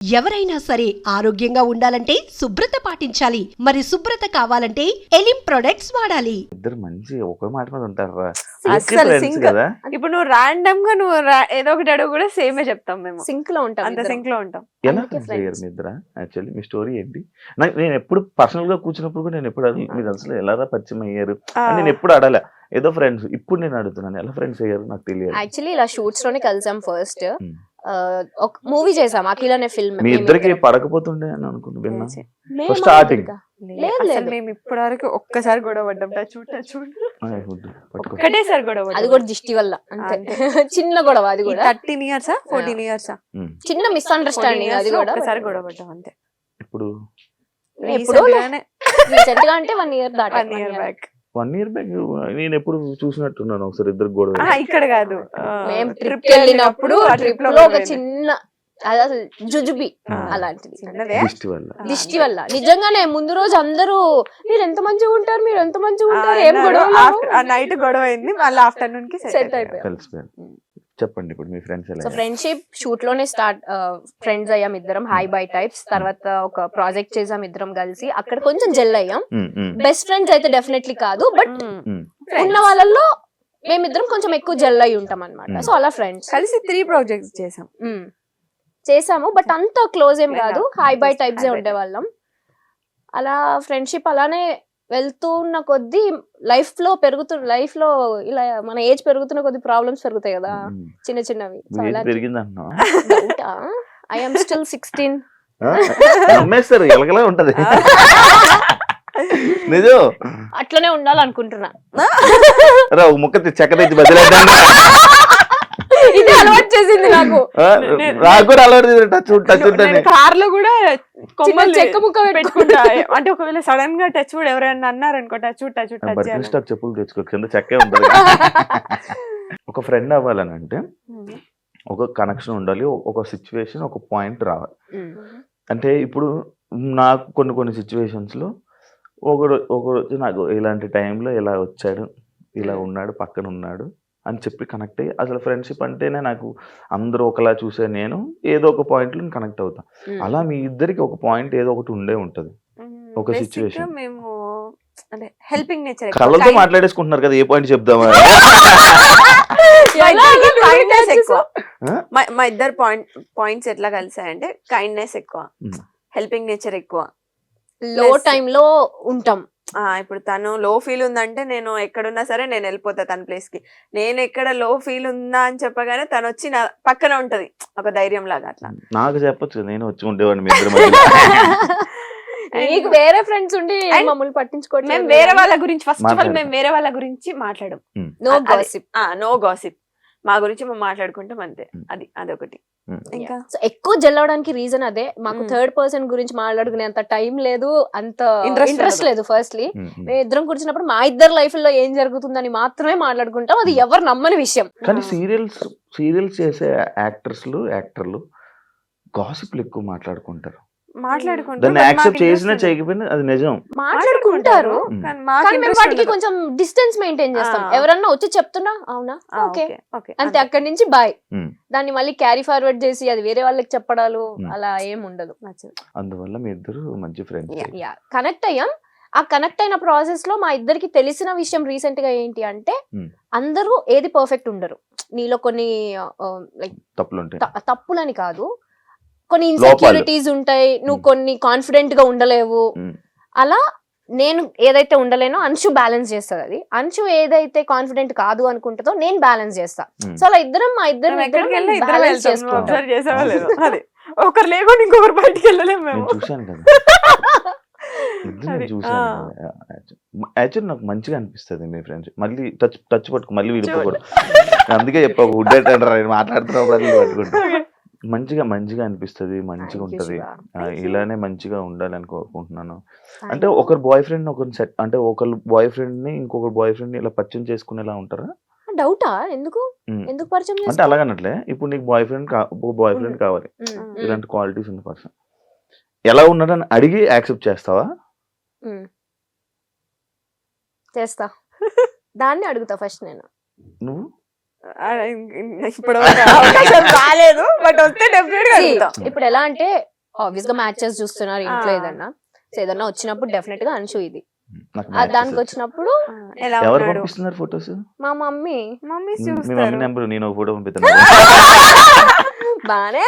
ఎవరైనా సరే ఆరోగ్యంగా ఉండాలంటే శుభ్రత పాటించాలి. మరి శుభ్రత కావాలంటే ఎలిం ప్రొడక్ట్స్ వాడాలి. ఇద్దరు మంచి ఒకే మాట మీద ఉంటారా అసలు సింక్ కదా. ఇప్పుడు నువ్వు ర్యాండమ్ గా నువ్వు ఏదో ఒకటి అడుగు కూడా సేమే చెప్తాం మేము. సింక్ లో ఉంటాం, అంత సింక్ లో ఉంటాం. ఎలా ఫ్రెండ్స్ అయ్యారు మీ ఇద్దరా? యాక్చువల్లీ మీ స్టోరీ ఏంటి? నేను ఎప్పుడు పర్సనల్ గా కూర్చున్నప్పుడు కూడా నేను ఎప్పుడు మీరు అసలు ఎలా పరిచయం అయ్యారు నేను ఎప్పుడు అడలే. ఏదో ఫ్రెండ్స్. ఇప్పుడు నేను అడుగుతున్నాను ఎలా ఫ్రెండ్స్ అయ్యారు నాకు తెలియదు. యాక్చువల్లీ ఇలా షూట్స్ లోనే కలిసాం. ఫస్ట్ ఒక మూవీ చేసాం, అఖిల్ అనే ఫిల్మ్. మీ ఇద్దరికి పడకపోతుండే అని అనుకుంటున్నా స్టార్టింగ్. మేము ఇప్పటి వరకు ఒక్కసారి గొడవ పడ్డాం. ఒక్కటేసారి గొడవ, అది కూడా దిష్టి వల్ల అంతే. చిన్న గొడవ, అది కూడా 13 years 14 years చిన్న మిస్అండర్స్టాండింగ్. అది కూడా ఒక్కసారి గొడవ పడ్డాం అంతే. ఇప్పుడు ఎప్పుడు రీసెంట్ గా అంటే 1 year దాటి 1 year బ్యాక్. 1 year బ్యాక్ నేను ఎప్పుడు చూసినట్టున్నాను ఒకసారి ఇద్దరు గొడవ. ఇక్కడ కాదు, మేము ట్రిప్ వెళ్ళినప్పుడు ఆ ట్రిప్ లో ఒక చిన్న అది అసలు జుజుబి అలాంటిది దిష్టి వల్ల. నిజంగానే ముందు రోజు అందరూ మీరు ఎంత మంచిగా ఉంటారు, మీరు ఎంత మంచిగా ఉంటారు, ఏం గొడవ. నైట్ గొడవ అయింది, మళ్ళీ ఆఫ్టర్నూన్ కి సెట్ అయిపోయాం. చెప్పండి ఇప్పుడు మీ ఫ్రెండ్స్ ఎలా? సో ఫ్రెండ్షిప్ షూట్ లోనే స్టార్ట్. ఫ్రెండ్స్ అయ్యాం ఇద్దరం, హై బై టైప్స్. తర్వాత ఒక ప్రాజెక్ట్ చేసాం ఇద్దరం కలిసి, అక్కడ కొంచెం జెల్ అయ్యాం. బెస్ట్ ఫ్రెండ్స్ అయితే డెఫినెట్లీ కాదు, బట్ ఉన్న వాళ్ళల్లో మేమిద్దరం కొంచెం ఎక్కువ జెల్ అయి ఉంటాం అనమాట. సో అలా ఫ్రెండ్స్ కలిసి 3 projects చేసాము, బట్ అంత క్లోజ్ ఏం కాదు, హై బై టైప్స్ ఏ ఉండేవాళ్ళం. అలా ఫ్రెండ్షిప్ అలానే వెళ్తున్న కొద్దీ లైఫ్ లో ఇలా మన ఏజ్ పెరుగుతున్న కొద్ది ప్రాబ్లమ్స్ పెరుగుతాయి కదా, చిన్న చిన్నవి. I am still 16. ఉంటది నిజం. అట్లనే ఉండాలనుకుంటున్నా. ముక్క చెక్క తెచ్చి బదిలేద్దాం. ఇది అలవాటు చేసింది నాకు. కూడా అలవాటు. కార్ లో కూడా కొమ్మలు చెక్క ముక్క పెట్టుకుంటా. అంటే ఒకవేళ సడన్ గా టచ్ కూడా ఎవరైనా అన్నారనుకో, టచ్ చెప్పులు తెచ్చుకో, కింద చెక్కే ఉంటుంది. ఒక ఫ్రెండ్ అవ్వాలని అంటే ఒక కనెక్షన్ ఉండాలి, ఒక సిచ్యువేషన్, ఒక పాయింట్ రావాలి. అంటే ఇప్పుడు నాకు కొన్ని సిచ్యువేషన్స్ లో ఒకరోజు నాకు ఇలాంటి టైంలో ఇలా వచ్చాడు, ఇలా ఉన్నాడు, పక్కన ఉన్నాడు అని చెప్పి కనెక్ట్ అయ్యి, అసలు ఫ్రెండ్షిప్ అంటేనే నాకు అందరూ ఒకలా చూసే నేను ఏదో ఒక పాయింట్ లో కనెక్ట్ అవుతా. అలా మీ ఇద్దరికి ఒక పాయింట్ ఏదో ఒకటి ఉండే ఉంటది, ఒక సిచ్యువేషన్. మేము అంటే హెల్పింగ్ నేచర్. కళ్ళతో మాట్లాడేసుకుంటున్నారు కదా, ఏ పాయింట్ చెప్దామా? మా ఇద్దరు పాయింట్స్ ఎట్లా కలిసాయంటే కైండ్నెస్ ఎక్కువ, హెల్పింగ్ నేచర్ ఎక్కువ, లో టైమ్ లో ఉంటాం. ఇప్పుడు తను లో ఫీల్ ఉందంటే నేను ఎక్కడున్నా సరే నేను వెళ్ళిపోతా తన ప్లేస్ కి. నేను ఎక్కడ లో ఫీల్ ఉందా అని చెప్పగానే తను వచ్చి నా పక్కన ఉంటది, ఒక ధైర్యం లాగా. అట్లా నాకు చెప్పొచ్చు, నేను వచ్చి ఉండేవాడిని. మీకు వేరే ఫ్రెండ్స్ ఉండి మమ్మల్ని పట్టించుకోవట్లేదు. మేము వేరే వాళ్ళ గురించి ఫస్ట్ ఆఫ్ ఆల్ మేము వేరే వాళ్ళ గురించి మాట్లాడం. No gossip. మా గురించి మేము మాట్లాడుకుంటాం అంతే. అదొకటి. ఇంకా ఎక్కువ జెల్ అవడానికి రీజన్ అదే. మాకు థర్డ్ పర్సన్ గురించి మాట్లాడుకునే అంత టైం లేదు, అంత ఇంట్రెస్ట్ లేదు. ఫస్ట్లీ మేము ఇద్దరం కూర్చున్నప్పుడు మా ఇద్దరు లైఫ్ లో ఏం జరుగుతుందని మాత్రమే మాట్లాడుకుంటాం. అది ఎవరు నమ్మని విషయం. కానీ సీరియల్స్ చేసే యాక్టర్లు గాసిప్లు ఎక్కువ మాట్లాడుకుంటారు. దాన్ని యాక్సెప్ట్ చేసినా చేయకపోయినా అది నిజం, మాట్లాడుకుంటారు. కానీ మేము వాటికి కొంచెం డిస్టెన్స్ మెయింటైన్ చేస్తాం. ఎవరన్నా వచ్చి చెప్తున్నా అవునా ఓకే అంతే, అక్కడి నుంచి బాయ్. దాన్ని మళ్ళీ క్యారీ ఫార్వర్డ్ చేసి అది వేరే వాళ్ళకి చెప్పడాలు అలా ఏం ఉండదు. అందువల్ల మీ ఇద్దరు మంచి ఫ్రెండ్స్. కనెక్ట్ అయ్యాం. ఆ కనెక్ట్ అయిన ప్రాసెస్ లో మా ఇద్దరికి తెలిసిన విషయం రీసెంట్ గా ఏంటి అంటే, అందరూ ఏది పర్ఫెక్ట్ ఉండరు. నీలో కొన్ని లైక్ తప్పులని కాదు, కొన్ని ఇన్సెక్యూరిటీస్ ఉంటాయి, నువ్వు కొన్ని కాన్ఫిడెంట్ గా ఉండలేవు. అలా నేను ఏదైతే ఉండలేనో అంశు బ్యాలెన్స్ చేస్తుంది. అది అంశు ఏదైతే కాన్ఫిడెంట్ కాదు అనుకుంటుందో నేను బ్యాలెన్స్ చేస్తా. సో అలా మా ఇద్దరు బ్యాలెన్స్ చేసుకుంటాం. ఒకరు లేకుండా ఇంకొకరు బయటికి వెళ్ళలేము మేము. యాక్చువల్లీ నాకు మంచిగా అనిపిస్తుంది మీ ఫ్రెండ్స్. మళ్ళీ టచ్ పట్టుకు మళ్ళీ విడిపోకూడదు. అందుకే చెప్పావు ఉడ్డేటంటారు మాట్లాడుతున్నప్పుడు పట్టుకుంటా. మంచిగా అనిపిస్తుంది, మంచిగా ఉంటది. ఇలానే మంచిగా ఉండాలని కోరుకుంటున్నాను. అంటే ఒకరు బాయ్ ఫ్రెండ్ ఒకరు బాయ్ ఫ్రెండ్ ని ఇంకొకరు బాయ్ ఫ్రెండ్ ని ఇలా పరిచయం చేసుకునేలా ఉంటారా? డౌటా? ఎందుకు పరిచయం అంటే అలాగనట్లే, ఇప్పుడు నీకు బాయ్ ఫ్రెండ్ కావాలి, ఇలాంటి క్వాలిటీస్ ఉన్న పర్సన్ ఎలా ఉన్నాడని అడిగి యాక్సెప్ట్ చేస్తావా? చేస్తా. దాన్ని అడుగుతా ఫస్ట్ నేను. నువ్వు ఇప్పుడు రాలేదు, బట్ వస్తే డెఫినెట్ గా. ఇప్పుడు ఎలా అంటే ఆబ్వియస్ గా మ్యాచెస్ చూస్తున్నారు ఇంట్లో ఏదన్నా, సో ఏదన్నా వచ్చినప్పుడు డెఫినెట్ గా అంశు ఇది. నాకు దానికి matches వచ్చినప్పుడు ఎలా ఎవరు ఉన్నాడు పంపిస్తున్నారు ఫొటోస్? మా మమ్మీ మమ్మీ మీ మమ్మీ చూస్తారు నెంబర్ నేను ఒక ఫోటో పంపిస్తాను. బానే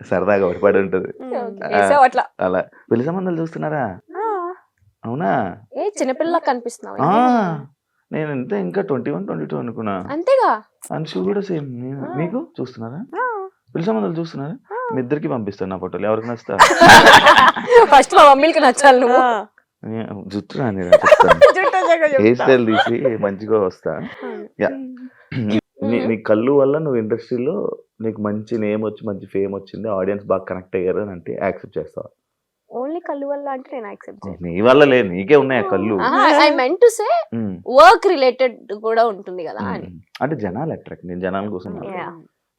సరదాగా ఒకటి ఉంటది వేసావు అట్లా. అలా. పెళ్లి సంబంధాలు చూస్తున్నారా? అవునా? ఏ చిన్నపిల్లలా కనిపిస్తున్నావు. ఆ, నేను అంతే ఇంకా 21, 22 అనుకున్నా. అంతేగా. అంశు కూడా సేమ్. మీకు చూస్తున్నారా? పెళ్లి సంబంధాలు చూస్తున్నారా? మీ ఇద్దరికి పంపిస్తాను నా ఫోటోలు, ఎవరికి నచ్చుతా. ఫస్ట్ మా మమ్మీకి నచ్చాలి నువ్వు. జుట్టు రాని హెయిర్ స్టైల్ తీసి మంచిగా వస్తా. నీ కళ్ళు వల్ల నువ్వు ఇండస్ట్రీలో నీకు మంచి నేమ్ వచ్చి మంచి ఫేమ్ వచ్చింది, ఆడియన్స్ బాగా కనెక్ట్ అయ్యారు అని అంటే యాక్సెప్ట్ చేస్తావా? ఓన్లీ కళ్ళు వల్ల అంటే నేను యాక్సెప్ట్ చేయను. నీ వల్ల లేదు, నీకే ఉన్నాయి ఆ కళ్ళు. I meant to say work related కూడా ఉంటుంది కదా అని. అంటే జనాలు అట్రాక్ట్, నేను జనాల కోసం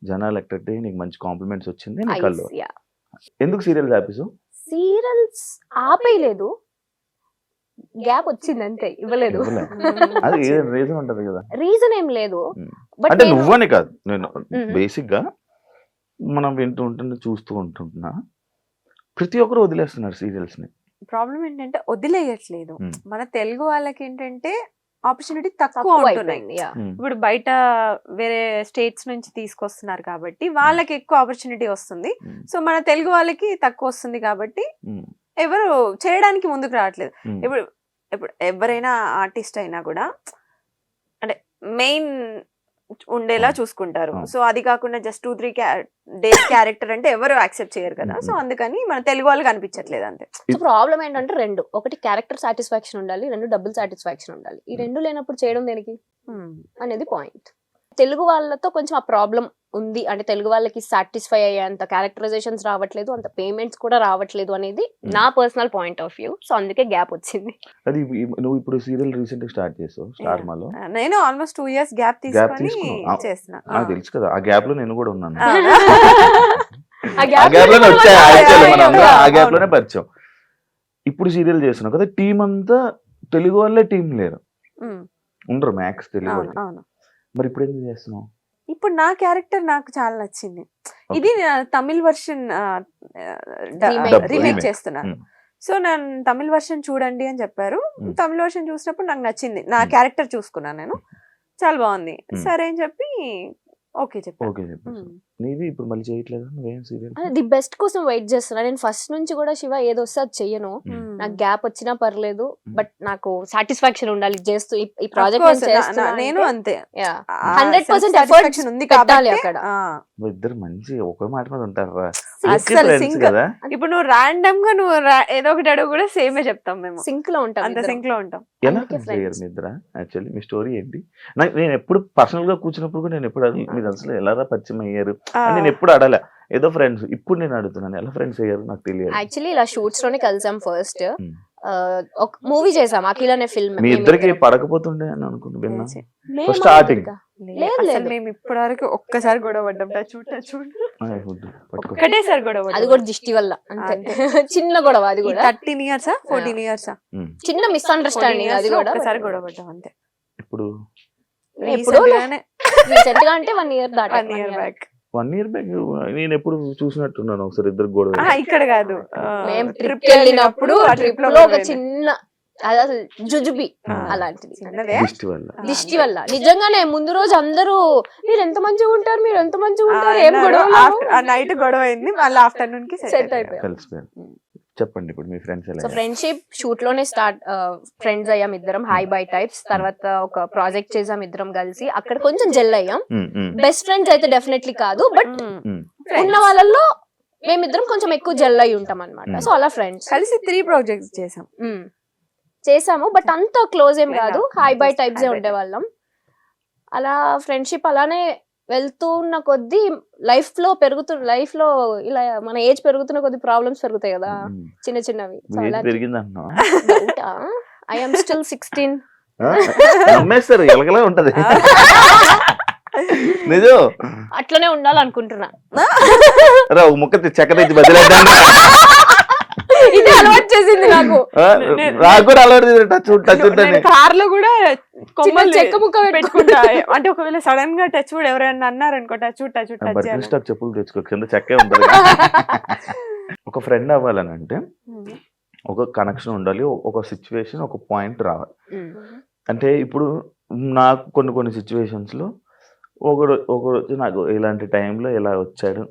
జనాలు అట్రాక్ట్ అయ్యి నీకు మంచి కాంప్లిమెంట్స్ వచ్చింది నీ కళ్ళు. ఎందుకు సీరియల్స్ ఆపేసు? సీరియల్స్ ఆపేయలేదు, గ్యాప్ వచ్చింది అంతే, ఇవ్వలేదు. అది రీజన్ ఉంటది కదా. రీజన్ ఏం లేదు. అంటే నువ్వని కాదు, నేను బేసిక్ గా మనం వింటూ ఉంటున్నా చూస్తూ ఉంటుంటున్నా ప్రతి ఒక్కరు వదిలేస్తున్నారు సీరియల్స్ ని. ప్రాబ్లం ఏంటంటే వదిలేయట్లేదు. మన తెలుగు వాళ్ళకి ఏంటంటే ఆపర్చునిటీ తక్కువ తక్కువ ఉంటున్నాయి. అయిపోయింది. Yeah. ఇప్పుడు బయట వేరే స్టేట్స్ నుంచి తీసుకొస్తున్నారు కాబట్టి వాళ్ళకి ఎక్కువ ఆపర్చునిటీ వస్తుంది. సో మన తెలుగు వాళ్ళకి తక్కువ వస్తుంది కాబట్టి ఎవరు చేయడానికి ముందుకు రావట్లేదు. ఇప్పుడు ఇప్పుడు ఎవరైనా ఆర్టిస్ట్ అయినా కూడా అంటే మెయిన్ ఉండేలా చూసుకుంటారు. సో అది కాకుండా జస్ట్ 2-3 డేస్ క్యారెక్టర్ అంటే ఎవరు యాక్సెప్ట్ చేయరు కదా. సో అందుకని మన తెలుగు వాళ్ళకి అనిపించట్లేదు అంతే. సో ప్రాబ్లం ఏంటంటే రెండు, ఒకటి క్యారెక్టర్ సాటిస్ఫాక్షన్ ఉండాలి, రెండు డబుల్ సాటిస్ఫాక్షన్ ఉండాలి. ఈ రెండు లేనప్పుడు చేయడం దేనికి అనేది పాయింట్. తెలుగు వాళ్ళతో కొంచెం ఆ ప్రాబ్లం ఉంది. అంటే తెలుగు వాళ్ళకి సాటిస్ఫై అయ్యేంత క్యారెక్టరైజేషన్స్ రావట్లేదు, అంత పేమెంట్స్ కూడా రావట్లేదు అనేది నా personal point of view. So అందుకే గ్యాప్ వచ్చింది. అది నువ్వు ఇప్పుడు సీరియల్ రీసెంట్ గా స్టార్ట్ చేసావు స్టార్ మాలో. నేను ఆల్మోస్ట్ 2 years గ్యాప్ తీసుకొని చేస్తున్నా. నాకు తెలుసు కదా, ఆ గ్యాప్ లో నేను కూడా ఉన్నాను. ఆ ఆ gap గ్యాప్ లోనే వచ్చాయి actually yeah, మనందరం, ఆ yeah. గ్యాప్ లోనే పరిచయం. ఇప్పుడు సీరియల్ చేస్తున్నావు కదా, టీం అంతా తెలుగు వాళ్ళే, టీం లేరు, ఉండరు మ్యాక్స్ తెలుగు వాళ్ళు. అవును. మరి ఇప్పుడు ఎందుకు చేస్తున్నావు? ఇప్పుడు నా క్యారెక్టర్ నాకు చాలా నచ్చింది. ఇది తమిళ్ వర్షన్ రీమేక్ చేస్తున్నాను. సో నేను తమిళ్ వర్షన్ చూడండి అని చెప్పారు. తమిళ్ వర్షన్ చూసినప్పుడు నాకు నచ్చింది, నా క్యారెక్టర్ చూసుకున్నాను నేను, చాలా బాగుంది. సరే అని చెప్పి ఓకే చెప్పాను. నీది ఇప్పుడు మళ్ళీ చేయట్లేదు నువ్వేం సీరియల్? ది బెస్ట్ కోసం వెయిట్ చేస్తున్నా నేను ఫస్ట్ నుంచి కూడా. శివ ఏదో వస్తే అది చెయ్యను, నాకు గ్యాప్ వచ్చినా పర్లేదు, బట్ నాకు సాటిస్ఫాక్షన్ ఉండాలి చేస్తూ. ఈ ప్రాజెక్ట్ నేను అంతే 100% ఎఫర్ట్స్ ఉంది పెట్టాలి కాబట్టి. అక్కడ. ఇద్దరు మంచి ఒకే మాట మీద ఉంటారా అస్సలు ఫ్రెండ్స్ సింక్. కదా. ఇప్పుడు నువ్వు ర్యాండమ్ గా నువ్వు ఏదో ఒకటి అడుగు కూడా సేమే చెప్తాం మేము, సింక్ లో ఉంటాం, అంత సింక్ లో ఉంటాం. ఎలా అందుకే ఫ్రెండ్స్ అయ్యారు friends. మీ ఇద్దరా? యాక్చువల్లీ మీ స్టోరీ ఏంటి? నేను ఎప్పుడు పర్సనల్ గా కూర్చున్నప్పుడు కూడా నేను ఎప్పుడు మీరు అసలు ఎలా పరిచయం అయ్యారు అని నేను ఎప్పుడు అడగలే. ఏదో ఫ్రెండ్స్. ఇప్పుడు నేను అడుగుతున్నాను ఎలా ఫ్రెండ్స్ అయ్యారు నాకు తెలియదు. యాక్చువల్లీ ఇలా షూట్స్ లోనే కలిసాం ఫస్ట్. ఒక మూవీ చేసాం అఖిల్ అనే ఫిల్మ్. మీ ఇద్దరికి పడకపోతుండే అని అనుకుంటున్నా స్టార్టింగ్. అసలు మేము ఇప్పటి వరకు ఒక్కసారి గొడవ పడ్డాం. పట్టుకో ఒకటేసారి గొడవ అది కూడా దిష్టి వల్ల అంతే. చిన్న గొడవ అది కూడా. 13 years 14 years చిన్న మిస్అండర్స్టాండింగ్ అది కూడా. ఒకసారి గొడవ పడ్డాం అంతే. ఇప్పుడు ఎప్పుడు రీసెంట్ గా అంటే 1 year దాటి 1 year బ్యాక్. 1 year బ్యాక్ నేను ఎప్పుడు చూసినట్టున్నాను ఒకసారి ఇద్దరు గొడవ. ఇక్కడ కాదు, మేము ట్రిప్ వెళ్ళినప్పుడు ఆ ట్రిప్ లో ఒక చిన్న అది అసలు జుజుబి అలాంటిది దిష్టి వల్ల. నిజంగానే ముందు రోజు అందరూ మీరు ఎంత మంచిగా ఉంటారు, మీరు ఎంత మంచిగా ఉంటారు, ఏం గొడవ. నైట్ గొడవ అయింది, మళ్ళీ ఆఫ్టర్నూన్ కి సెట్ అయిపోయాం. చెప్పండి ఇప్పుడు మీ ఫ్రెండ్స్ ఎలా? సో ఫ్రెండ్షిప్ షూట్ లోనే స్టార్ట్, ఫ్రెండ్స్ అయ్యాం ఇద్దరం, హై బై టైప్స్. తర్వాత ఒక ప్రాజెక్ట్ చేసాం ఇద్దరం కలిసి, అక్కడ కొంచెం జెల్ అయ్యాం. బెస్ట్ ఫ్రెండ్స్ అయితే డెఫినెట్లీ కాదు, బట్ ఉన్న వాళ్ళల్లో మేమిద్దరం కొంచెం ఎక్కువ జెల్ అయి ఉంటాం అనమాట. సో అలా ఫ్రెండ్స్ కలిసి 3 projects చేసాము, బట్ అంత క్లోజ్ ఏం కాదు, హై బై టైప్స్ ఉండేవాళ్ళం. అలా ఫ్రెండ్షిప్ అలానే వెళ్తూ ఉన్న కొద్దీ లైఫ్ లో ఇలా మన ఏజ్ పెరుగుతున్న కొద్ది ప్రాబ్లమ్స్ పెరుగుతాయి కదా చిన్న చిన్నవి. I am still 16. నమ్మేస్తారు ఎలాగలా ఉంటది. నిజం అట్లనే ఉండాలనుకుంటున్నా. ఒక ముక్క చెక్క తెచ్చి బదిలేద్దాం. ఇదే అలవాటు చేసింది నాకు. నాకు కూడా అలవాటు టచ్ నేను కార్ లో కూడా కొమ్మలు చెక్క ముక్క పెట్టుకుంటా. అంటే ఒకవేళ సడన్ గా టచ్ వుడ్ ఎవరైనా అన్నారు అనుకో టచ్ వుడ్ బర్కిన్ స్టాక్ చెప్పులు తెచ్చుకో, కింద చెక్కే ఉంటది. ఒక ఫ్రెండ్ అవ్వాలని అంటే ఒక కనెక్షన్ ఉండాలి, ఒక సిచ్యువేషన్, ఒక పాయింట్ రావాలి. అంటే ఇప్పుడు నాకు కొన్ని సిచ్యువేషన్స్ లో ఒకరోజు నాకు ఇలాంటి టైంలో ఇలా వచ్చాడు,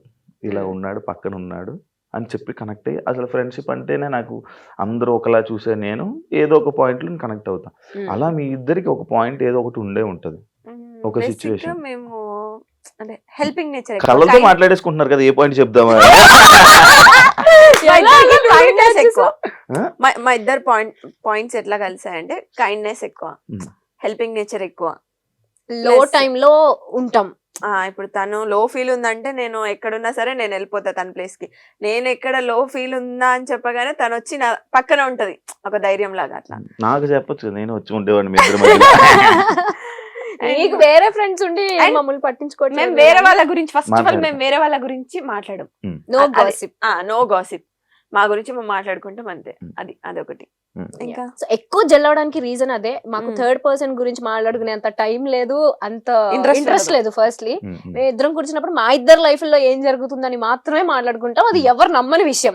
ఇలా ఉన్నాడు, పక్కన ఉన్నాడు అని చెప్పి కనెక్ట్ అయ్యి, అసలు ఫ్రెండ్షిప్ అంటేనే నాకు అందరూ ఒకలా చూసే నేను ఏదో ఒక పాయింట్ లో కనెక్ట్ అవుతా. అలా మీ ఇద్దరికి ఒక పాయింట్ ఏదో ఒకటి ఉండే ఉంటది, ఒక సిచ్యువేషన్. మేము అంటే హెల్పింగ్ నేచర్ కళ్ళతో మాట్లాడేసుకుంటున్నారు కదా, ఏ పాయింట్ చెప్దామా? కైండ్నెస్ ఎక్కువ. మా ఇద్దరు పాయింట్స్ ఎట్లా కలిసాయంటే కైండ్నెస్ ఎక్కువ, హెల్పింగ్ నేచర్ ఎక్కువ. లో టైమ్ లో ఉంటాం. ఇప్పుడు తను లో ఫీల్ ఉందంటే నేను ఎక్కడున్నా సరే నేను వెళ్ళిపోతా తన ప్లేస్ కి. నేను ఎక్కడ లో ఫీల్ ఉందా అని చెప్పగానే తను వచ్చి నా పక్కన ఉంటది, ఒక ధైర్యం లాగా. అట్లా నాకు చెప్పొచ్చు, నేను వచ్చి ఉండేవాడిని మీ ఇద్దరి మధ్యలో. నీకు వేరే ఫ్రెండ్స్ ఉండి మమ్మల్ని పట్టించుకోవట్లేదు. మేము వేరే వాళ్ళ గురించి ఫస్ట్ ఆఫ్ ఆల్ మేము వేరే వాళ్ళ గురించి మాట్లాడం. No gossip. మా గురించి మేము మాట్లాడుకుంటాం అంతే. అదొకటి. ఇంకా ఎక్కువ జల్లవడానికి రీజన్ అదే. మాకు థర్డ్ పర్సన్ గురించి మాట్లాడుకునే అంత టైం లేదు, అంత ఇంట్రెస్ట్ లేదు. ఫస్ట్లీ మేము ఇద్దరం కూర్చున్నప్పుడు మా ఇద్దరు లైఫ్ లో ఏం జరుగుతుందని మాత్రమే మాట్లాడుకుంటాం. అది ఎవరు నమ్మని విషయం.